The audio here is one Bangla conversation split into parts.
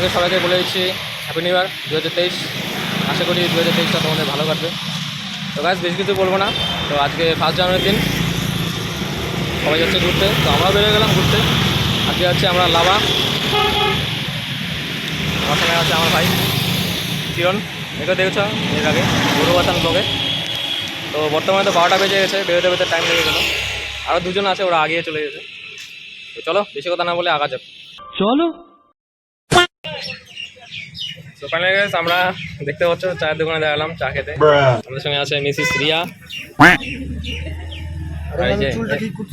আগে সবাইকে বলে দিচ্ছি হ্যাপি নিউ ইয়ার 2023। আশা করি 2023টা তোমাদের ভালো কাটবে। তো গাইস বেশি কিছু বলবো না। তো আজকে 1 জানুয়ারির দিন, সবাই যাচ্ছে ঘুরতে, তো আমরাও বেরিয়ে গেলাম ঘুরতে। আজকে যাচ্ছে আমরা লাভা, আমার সঙ্গে আছে আমার ভাই কিরণ, একে দেখেছ এর আগে গরুবাথান ব্লগে। তো বর্তমানে তো 12টা বেজে গেছে, বেরোতে বেরোতে টাইম লেগে গেলো। আরও দুজন আছে, ওরা আগিয়ে চলে গেছে। তো চলো বেশি কথা না বলে আগা যাক, চলো। তো ফাইনালি গাইস আমরা দেখতে পাচ্ছ চায়ের দোকানে দাঁড়ালাম চা খেতে। আমাদের সঙ্গে আছে মিসিস রিয়া, আর এই যে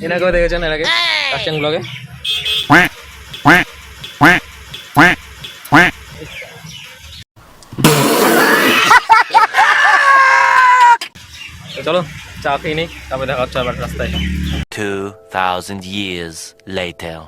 এনাকেও দেখেছেন এর আগে কাশিয়ান ব্লগে। তো চলো চা খেয়ে নিই, তারপরে দেখা হচ্ছে আবার রাস্তায়। 2000 years later.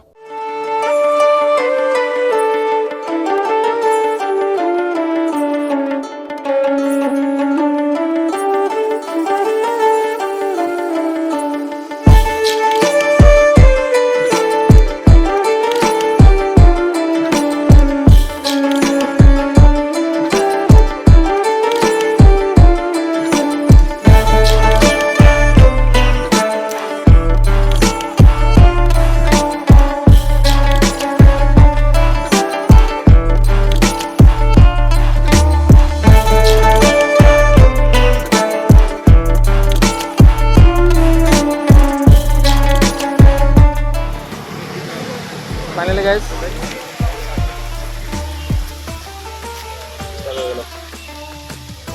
ফাইনালি গাইস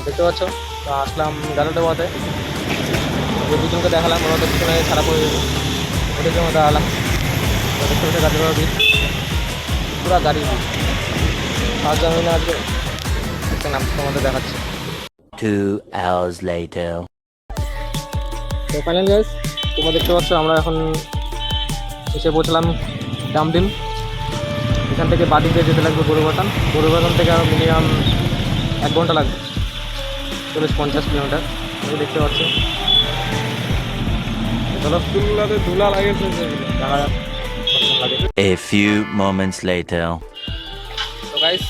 দেখতে পাচ্ছ, তো আসলাম গাড়িটা পথে। ওই দুজনকে দেখালাম, ওরা তো পিছনে খারাপ হয়ে যাবে, ওদের জন্য দেখালাম। দেখতে পাচ্ছে গাড়ি ঘোড়া ভিড়, পুরা গাড়ি ভিড়। 1 জানুয়ারি আজকে একটা নাম তোমাদের দেখাচ্ছে। 2 hours later. তো ফাইনাল গাইস তোমরা দেখতে পাচ্ছ আমরা এখন এসে পৌঁছলাম ডামডিম। এখান থেকে বাদিক দিয়ে যেতে লাগবে গরুবাথান থেকে আরও মিনিমাম 1 ঘন্টা লাগবে, 40-50 কিলোমিটার। তুমি দেখতে পাচ্ছ চলো ধুলা লাগে, দেখা যাক কতক্ষণ লাগে। A few moments later. তো গাইস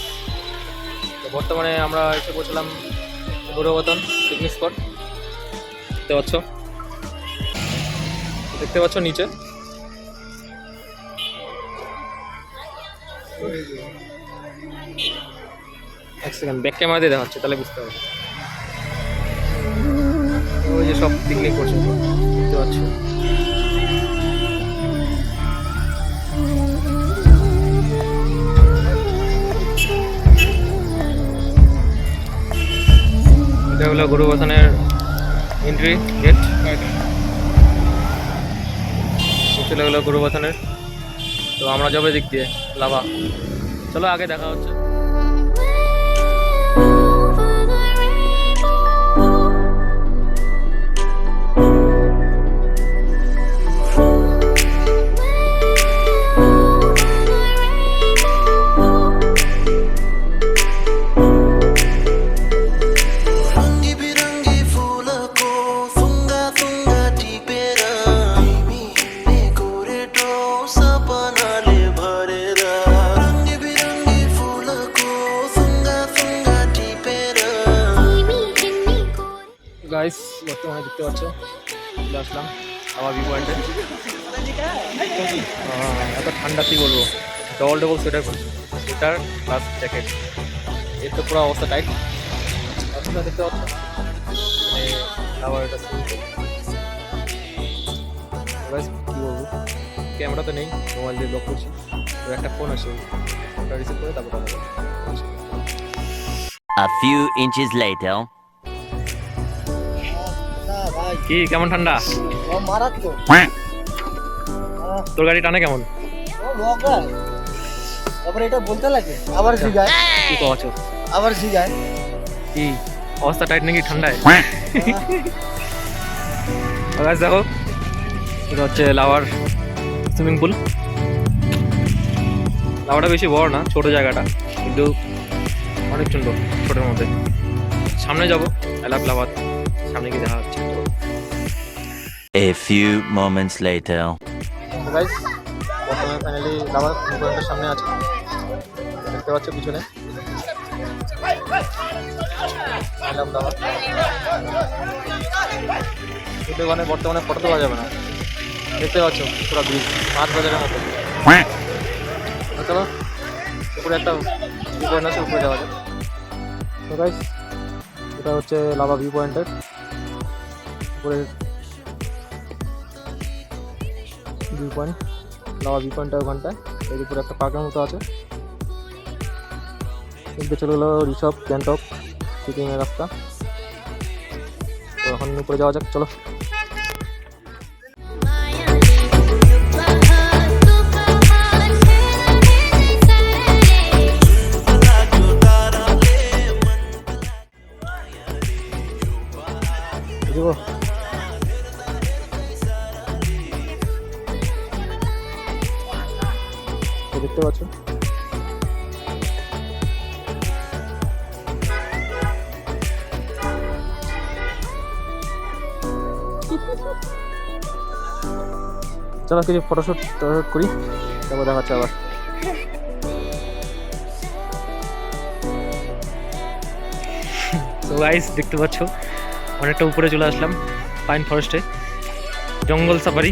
বর্তমানে আমরা এসে পৌঁছলাম গরুবাথান পিকনিক স্পট। দেখতে পাচ্ছ নিচে। এক সেকেন্ড ব্যাক ক্যামেরা দিয়ে দেখাচ্ছে, তাহলে বুঝতে পারবে। ওই যে সব পিকনিক করছে, দেখতে পাচ্ছ। এটা হলো গরুবাথানের এন্ট্রি গেট, চলে গেলো গরুবাথানের। তো আমরা যাবো দিক দিয়ে লাভা। চলো আগে দেখা হচ্ছে। গাইস বর্তমানে দেখতে পাচ্ছ চলে আসলাম আবার ভিউ পয়েন্টে। এত ঠান্ডা কী বলবো, ডবল সোয়েটার করছি, সোয়েটার প্লাস জ্যাকেট। এর তো পুরো অবস্থা টাইট। আপনারা দেখতে পাচ্ছ আবার এটা কী বলবো, ক্যামেরা তো নেই, মোবাইল দিয়ে ব্লক করছি। তো একটা ফোন আসে, ফোনটা রিসিভ করে তারপর কথা বলবো। A few inches later. কি কেমন ঠান্ডা? মারাত্মক। তোর গাড়ি টানে কেমন? তারপরে এটা বলতে লাগে আবার জিগায়, কি কওয়াছো? আবার জিগায় কি অবস্থা টাইট নাকি ঠান্ডায়? গাইস দেখো এটা হচ্ছে লাভার সুইমিং পুল। লাভাটা বেশি বড় না, ছোট জায়গাটা, কিন্তু অনেক সুন্দর ছোটোর মধ্যে। সামনে যাবো লাভা, সামনে গিয়ে দেখা হচ্ছে। A few moments later. Guys বর্তমানে ফাইনালি লাভার পয়েন্টের সামনে আছে, দেখতে দেখতে পাচ্ছ পিছনে ম্যাডাম দাদা কিন্তু ওখানে বর্তমানে ফটো দেওয়া যাবে না দেখতে পাচ্ছ পুরো ব্রিজ মাছ বাজারের মতো চলো উপরে একটা ভিউ পয়েন্ট আছে উপরে যাওয়া যায় তো গাইস এটা হচ্ছে লাভা ভিউ পয়েন্টের উপরে ভিউ পয়েন্ট লাভা ভিউ পয়েন্টটা ওখানটায় এর উপরে একটা পার্কের মতো আছে কিন্তু চলে গেলো ঋষভ গ্যাংটক সিকিমের রাস্তা তো এখন উপরে যাওয়া যাক চলো বুঝবো দেখতে পাচ্ছ চলো কিছু ফটোশুট করি তারপর দেখাচ্ছে আবার তো গাইস দেখতে পাচ্ছ অনেকটা উপরে চলে আসলাম পাইন ফরেস্টে জঙ্গল সাফারি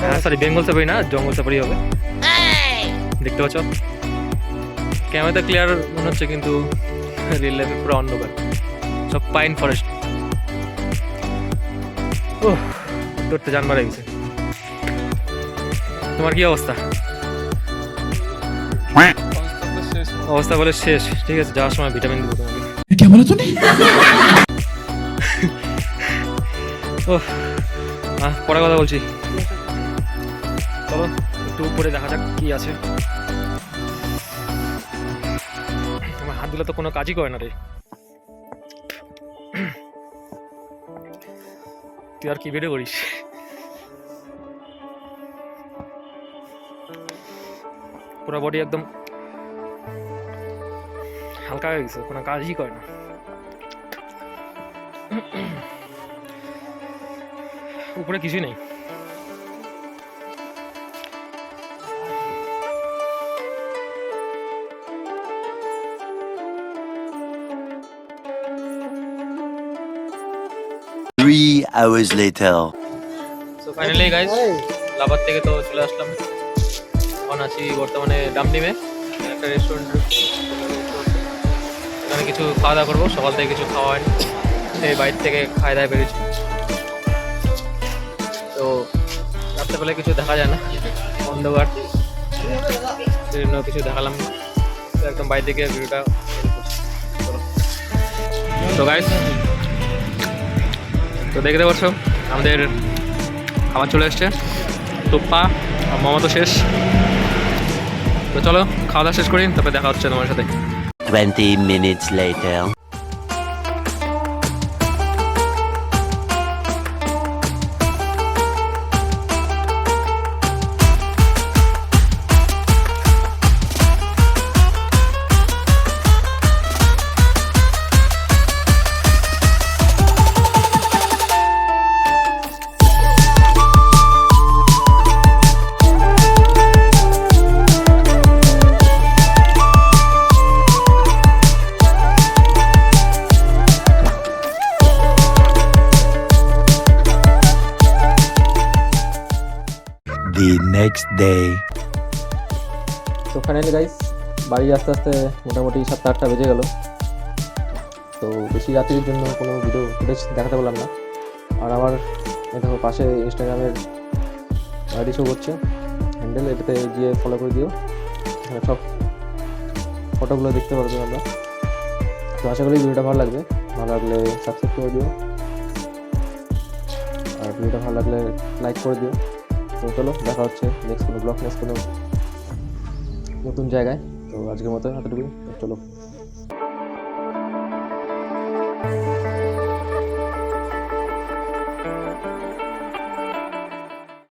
হ্যাঁ সরি বেঙ্গল সাফারি না জঙ্গল সাফারি হবে দেখতে পাচ্ছ ক্যামেরাতে ক্লিয়ার মনে হচ্ছে কিন্তু রিয়েল লাইফে পুরো অন্ধকার সব পাইন ফরেস্ট ও দৌড়তে জান মারা গেছে তোমার কি অবস্থা অবস্থা বলে শেষ ঠিক আছে যাওয়ার সময় ভিটামিন দেবো তোমাকে ও পরে কথা বলছি চলো একটু উপরে দেখা যাক কি আছে আমার হাত দিলে তো কোনো কাজই করে না রে তুই আর কি ভিডিও করিস পুরো বডি একদম হালকা হয়ে গেছে কোনো কাজই করে না উপরে কিছুই নেই hours later. So finally guys লাভার থেকে তো চলে আসলাম এখন আছি বর্তমানে ডামডিমে একটা রেস্টুরেন্ট এখানে কিছু খাওয়া দাওয়া করবো সকাল থেকে কিছু খাওয়া হয়নি এই বাইরে থেকে খাওয়া দাওয়া বেরিয়েছি তো রাত্রেবেলায় কিছু দেখা যায় না অন্ধকার সেজন্য কিছু দেখালাম না তো একদম বাইরে থেকে ভিডিওটা তো গাইস তো দেখতে পাচ্ছ আমাদের খাবার চলে এসছে টুপ্পা আর মোমো তো শেষ তো চলো খাওয়া দাওয়া শেষ করি তারপরে দেখা হচ্ছে তোমার সাথে 20 minutes later. The next day. তো ফাইনালি গাইস বাড়ি আস্তে আস্তে মোটামুটি 7-8টা বেজে গেল তো বেশি রাত্রির জন্য কোনো ভিডিও ফুটেজ দেখাতে পারলাম না আর আমার দেখো পাশে ইনস্টাগ্রামের আইডি শো করছে হ্যান্ডেল এটাতে গিয়ে ফলো করে দিও এখানে সব ফটোগুলো দেখতে পারবে আমরা তো আশা করি ভিডিওটা ভালো লাগবে ভালো লাগলে সাবস্ক্রাইব করে দিও আর ভিডিওটা ভালো লাগলে লাইক করে দিও তো চলো দেখা হচ্ছে নেক্সট কোনো ব্লগ নেক্সট কোনো নতুন জায়গায় তো আজকের মতো এতটুকুই চলো